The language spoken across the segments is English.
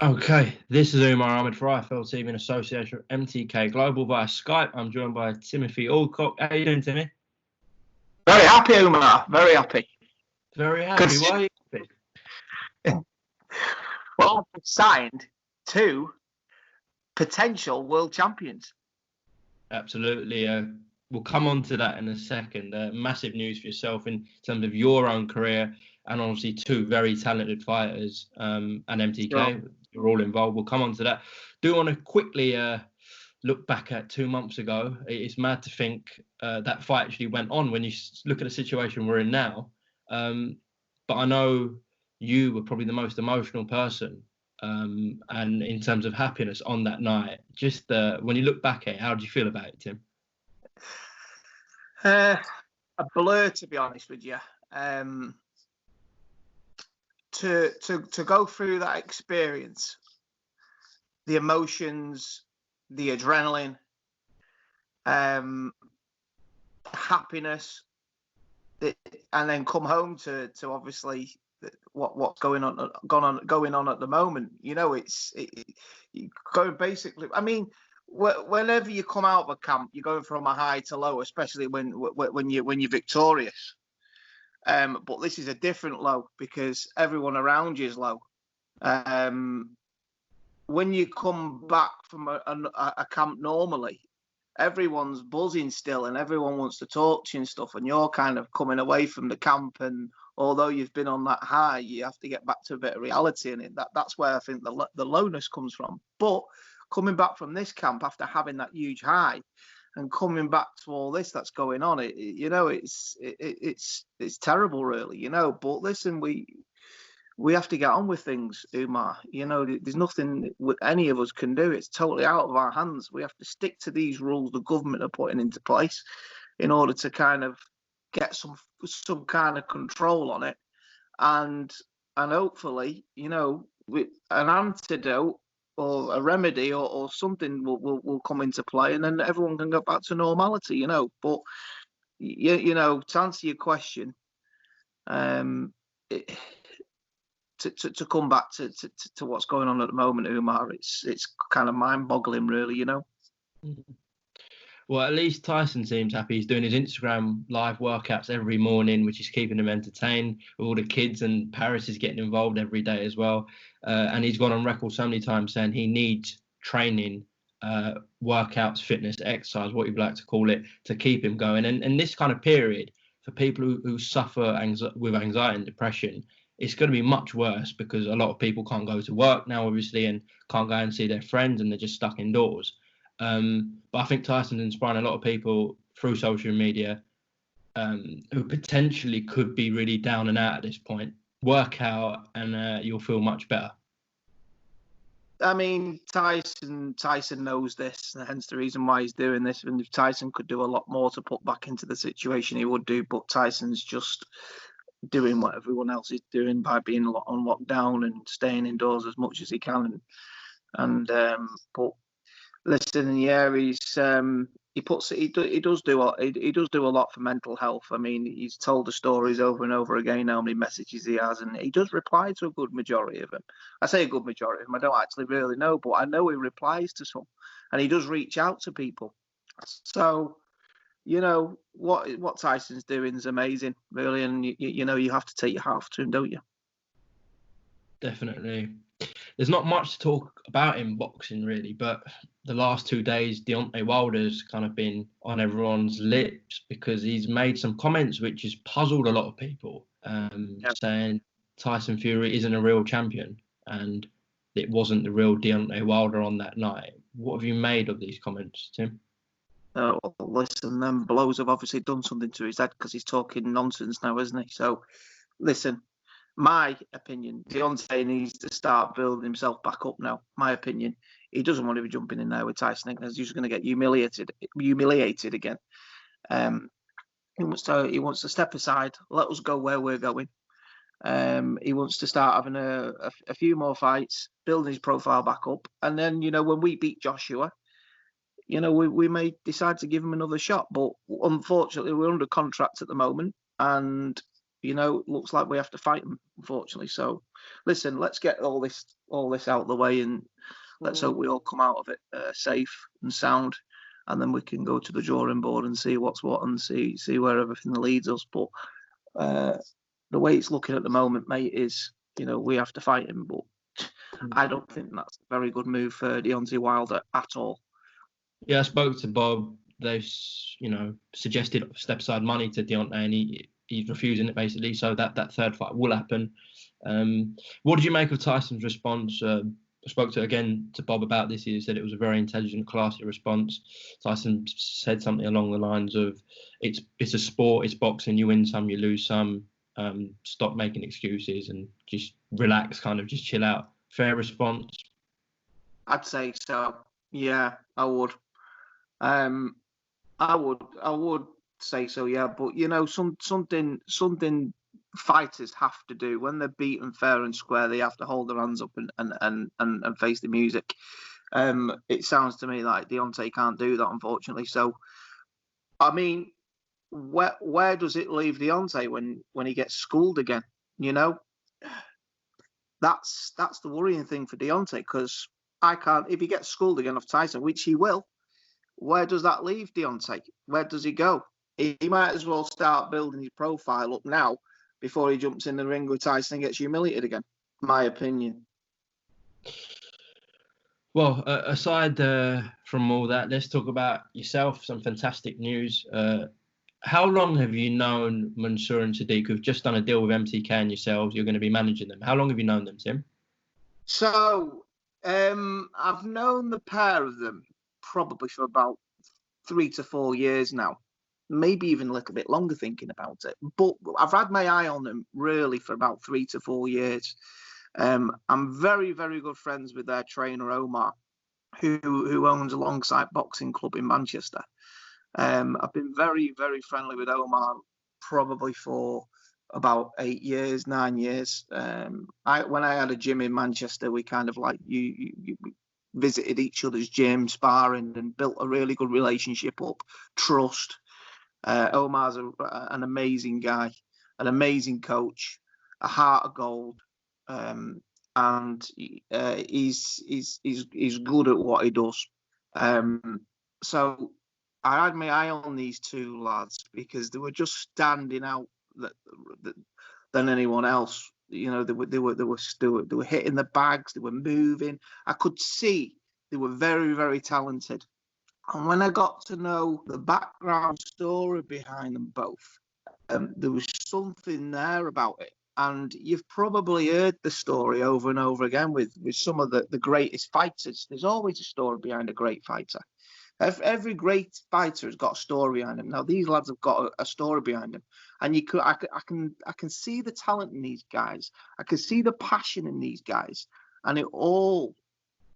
Okay, this is UMAR for IFL team in association with MTK Global via Skype. I'm joined by Timothy Allcock. How are you doing, Timmy? Very happy, Umar. Very happy. Very happy. Why are you happy? Well, I've signed 2 potential world champions. Absolutely. We'll come on to that in a second. Massive news for yourself in terms of your own career, and obviously 2 very talented fighters and MTK. Sure. You're all involved. We'll come on to that. Do want to quickly look back at 2 months ago. It's mad to think that fight actually went on when you look at the situation we're in now. But I know you were probably the most emotional person. And in terms of happiness on that night, just when you look back at it, how did you feel about it, Tim? A blur, to be honest with you. To go through that experience, the emotions, the adrenaline, happiness, and then come home to obviously what's going on at the moment. You know, it's going basically. I mean, whenever you come out of a camp, you're going from a high to low, especially when you're victorious. But this is a different low because everyone around you is low. When you come back from a camp normally, everyone's buzzing still and everyone wants to talk to you and stuff, and you're kind of coming away from the camp, and although you've been on that high, you have to get back to a bit of reality, and that's where I think the lowness comes from. But coming back from this camp after having that huge high and coming back to all this that's going on, it's terrible, really, you know. But listen, we have to get on with things, Umar. You know, there's nothing any of us can do. It's totally out of our hands. We have to stick to these rules the government are putting into place in order to kind of get some kind of control on it, and hopefully, you know, an antidote or a remedy or something will come into play, and then everyone can go back to normality, you know. But you know, to answer your question, to come back to what's going on at the moment, Umar, it's kind of mind-boggling, really, you know. Well, at least Tyson seems happy. He's doing his Instagram live workouts every morning, which is keeping him entertained. All the kids, and Paris is getting involved every day as well. And he's gone on record so many times saying he needs training, workouts, fitness, exercise, what you'd like to call it, to keep him going. And this kind of period, for people who suffer with anxiety and depression, it's going to be much worse because a lot of people can't go to work now, obviously, and can't go and see their friends, and they're just stuck indoors. But I think Tyson's inspiring a lot of people through social media who potentially could be really down and out at this point. Work out and you'll feel much better. I mean, Tyson knows this, hence the reason why he's doing this. And if Tyson could do a lot more to put back into the situation, he would do. But Tyson's just doing what everyone else is doing by being on lockdown and staying indoors as much as he can. But listen, yeah, he does do a lot for mental health. I mean, he's told the stories over and over again how many messages he has, and he does reply to a good majority of them. I say a good majority of them. I don't actually really know, but I know he replies to some, and he does reach out to people. So, you know, what Tyson's doing is amazing, really, and you know, you have to take your hat off to him, don't you? Definitely. There's not much to talk about in boxing, really, but the last 2 days, Deontay Wilder's kind of been on everyone's lips because he's made some comments which has puzzled a lot of people, saying Tyson Fury isn't a real champion and it wasn't the real Deontay Wilder on that night. What have you made of these comments, Tim? Well, listen, them blows have obviously done something to his head because he's talking nonsense now, isn't he? So, listen, my opinion, Deontay needs to start building himself back up now. My opinion, he doesn't want to be jumping in there with Tyson because he's just going to get humiliated again. He wants to step aside, let us go where we're going. He wants to start having a few more fights, building his profile back up, and then, you know, when we beat Joshua, you know, we may decide to give him another shot. But unfortunately, we're under contract at the moment, and you know, looks like we have to fight them, unfortunately. So, listen, let's get all this out of the way, and let's hope we all come out of it safe and sound, and then we can go to the drawing board and see what's what and see where everything leads us. But the way it's looking at the moment, mate, is, you know, we have to fight him, but I don't think that's a very good move for Deontay Wilder at all. Yeah, I spoke to Bob. They've, you know, suggested step aside money to Deontay, and he's refusing it basically. So that third fight will happen. What did you make of Tyson's response? I spoke to Bob about this. He said it was a very intelligent, classy response. Tyson said something along the lines of, "It's a sport. It's boxing. You win some, you lose some. Stop making excuses and just relax. Kind of just chill out." Fair response. I'd say so. Yeah, I would. I would say so. Yeah, but you know, something fighters have to do when they're beaten fair and square. They have to hold their hands up and face the music. It sounds to me like Deontay can't do that, unfortunately. So, I mean, where does it leave Deontay when he gets schooled again? You know, that's the worrying thing for Deontay, because I can't, if he gets schooled again off Tyson, which he will. Where does that leave Deontay? Where does he go? He might as well start building his profile up now before he jumps in the ring with Tyson and gets humiliated again. My opinion. Well, aside from all that, let's talk about yourself. Some fantastic news. How long have you known Mansour and Sadiq, who've just done a deal with MTK and yourselves? You're going to be managing them. How long have you known them, Tim? So, I've known the pair of them probably for about 3 to 4 years now, maybe even a little bit longer thinking about it. But I've had my eye on them really for about 3 to 4 years. I'm very, very good friends with their trainer, UMAR, who owns Alongside Boxing Club in Manchester. I've been very, very friendly with UMAR probably for about 8 years, 9 years. When I had a gym in Manchester, we kind of like you visited each other's gym, sparring, and built a really good relationship up, trust. Omar's an amazing guy, an amazing coach, a heart of gold, and he's good at what he does. So I had my eye on these two lads because they were just standing out than anyone else. You know, they were hitting the bags, they were moving. I could see they were very, very talented. And when I got to know the background story behind them both, there was something there about it. And you've probably heard the story over and over again with some of the greatest fighters. There's always a story behind a great fighter. Every great fighter has got a story behind him. Now these lads have got a story behind them, and I can see the talent in these guys. I can see the passion in these guys, and it all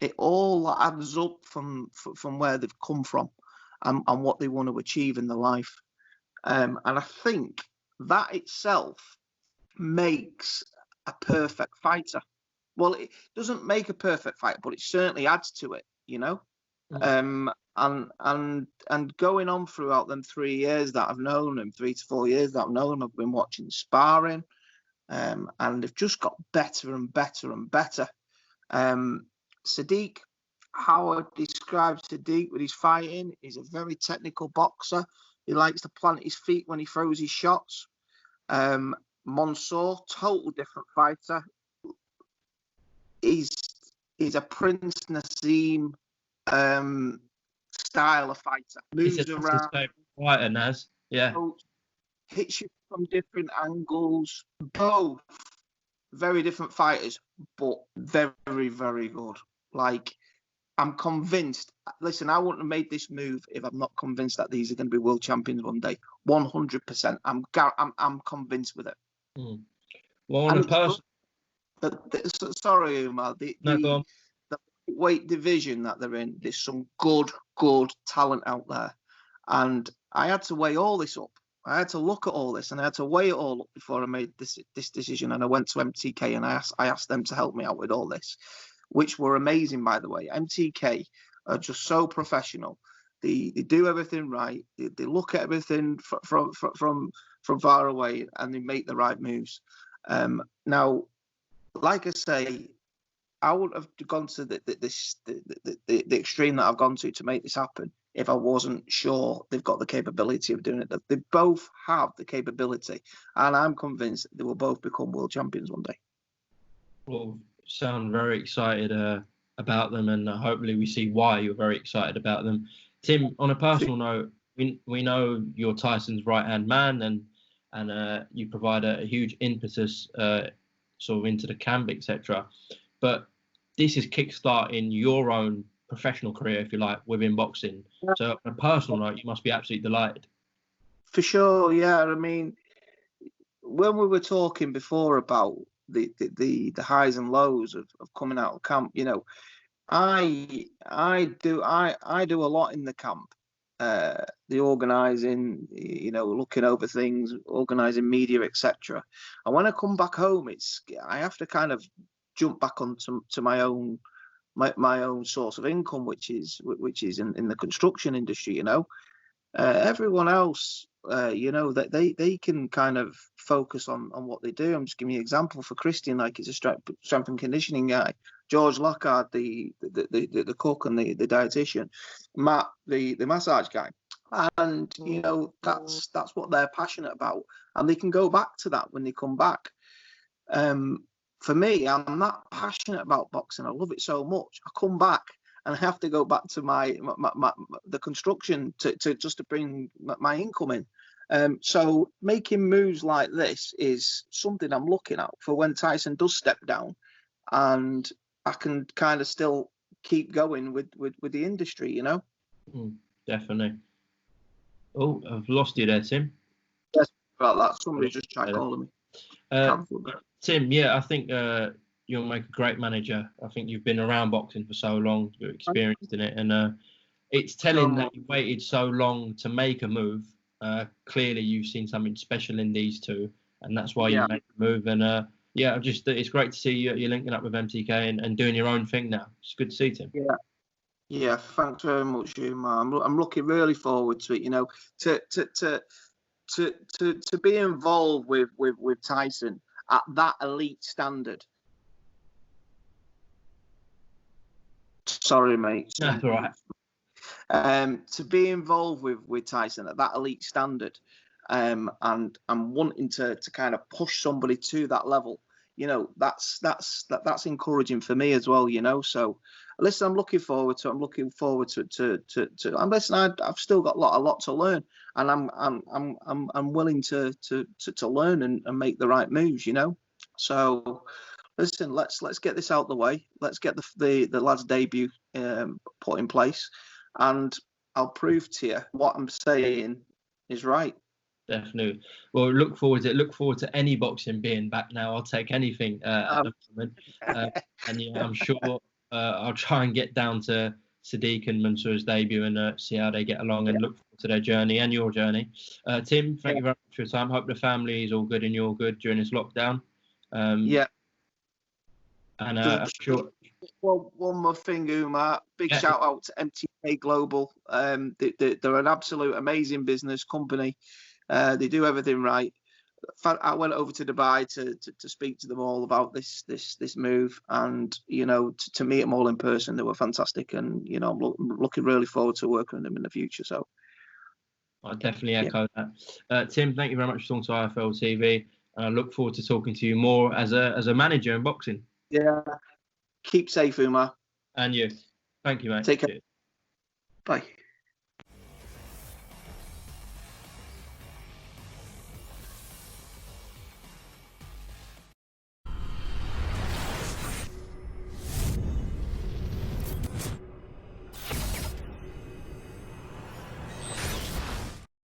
adds up from where they've come from, and what they want to achieve in their life. And I think that itself makes a perfect fighter. Well, it doesn't make a perfect fighter, but it certainly adds to it. You know. And going on throughout them 3 years that I've known him, 3 to 4 years that I've known him, I've been watching sparring, and they've just got better and better and better. Sadiq, how I describe Sadiq with his fighting, he's a very technical boxer. He likes to plant his feet when he throws his shots. Mansour, total different fighter. He's a Prince Naseem style of fighter. Moves around. Fighter, Naz. Yeah. Hits you from different angles. Both very different fighters, but very, very good. Like, I'm convinced. Listen, I wouldn't have made this move if I'm not convinced that these are going to be world champions one day. 100%. I'm convinced with it. Well, on a person. Sorry, Umar. The weight division that they're in, there's some good talent out there, and I had to weigh all this up. I had to look at all this, and I had to weigh it all up before I made this decision. And I went to MTK and I asked them to help me out with all this, which were amazing, by the way. MTK are just so professional. They do everything right. They look at everything from from far away, and they make the right moves. Now, like I say, I would have gone to the extreme that I've gone to make this happen if I wasn't sure they've got the capability of doing it. They both have the capability, and I'm convinced they will both become world champions one day. Well, sound very excited about them, and hopefully we see why you're very excited about them. Tim, on a personal note, we know you're Tyson's right-hand man, and you provide a huge impetus sort of into the camp, etc. But this is kickstarting your own professional career, if you like, within boxing. So on a personal note, you must be absolutely delighted. For sure, yeah. I mean, when we were talking before about the highs and lows of coming out of camp, you know, I do a lot in the camp. The organising, you know, looking over things, organising media, etc. And when I come back home, I have to kind of jump back onto my own source of income, which is in the construction industry. You know, everyone else, you know, that they can kind of focus on what they do. I'm just giving you an example for Christian, like he's a strength and conditioning guy. George Lockhart, the cook and the dietitian. Matt, the massage guy. And you know, that's what they're passionate about, and they can go back to that when they come back. For me, I'm not passionate about boxing. I love it so much. I come back and I have to go back to the construction to bring my income in. So making moves like this is something I'm looking at for when Tyson does step down, and I can kind of still keep going with the industry, you know. Definitely. Oh, I've lost you there, Tim. Yes, about that. Somebody just tried calling me. Tim, yeah, I think you'll make a great manager. I think you've been around boxing for so long, you're experienced in it, and it's telling that you waited so long to make a move. Clearly, you've seen something special in these two, and that's why you made the move. And yeah, it's great to see you're linking up with MTK and doing your own thing now. It's good to see, Tim. Yeah, thanks very much, UMAR. I'm looking really forward to it. You know, to be involved with Tyson at that elite standard. Sorry, mate. That's all right. To be involved with Tyson at that elite standard, and I'm wanting to kind of push somebody to that level. You know, that's encouraging for me as well. You know, so listen, I'm looking forward to. I'm looking forward to. And listen, I've still got a lot to learn, and I'm willing to learn and make the right moves. You know, so listen, let's get this out the way. Let's get the lad's debut put in place, and I'll prove to you what I'm saying is right. Definitely. Well, look forward to any boxing being back now. I'll take anything at the moment. And yeah, I'm sure I'll try and get down to Sadiq and Mansour's debut and see how they get along and look forward to their journey and your journey. Tim, thank you very much for your time. Hope the family is all good and you're good during this lockdown. And I'm sure. Well, one more thing, UMAR. Big shout out to MTK Global. They're an absolute amazing business company. They do everything right. I went over to Dubai to speak to them all about this move, and you know, to meet them all in person. They were fantastic, and you know, I'm looking really forward to working with them in the future. So I definitely echo that. Tim, thank you very much for talking to IFL TV, and I look forward to talking to you more as a manager in boxing. Yeah, keep safe, UMAR. And you. Thank you, mate. Take care. Bye.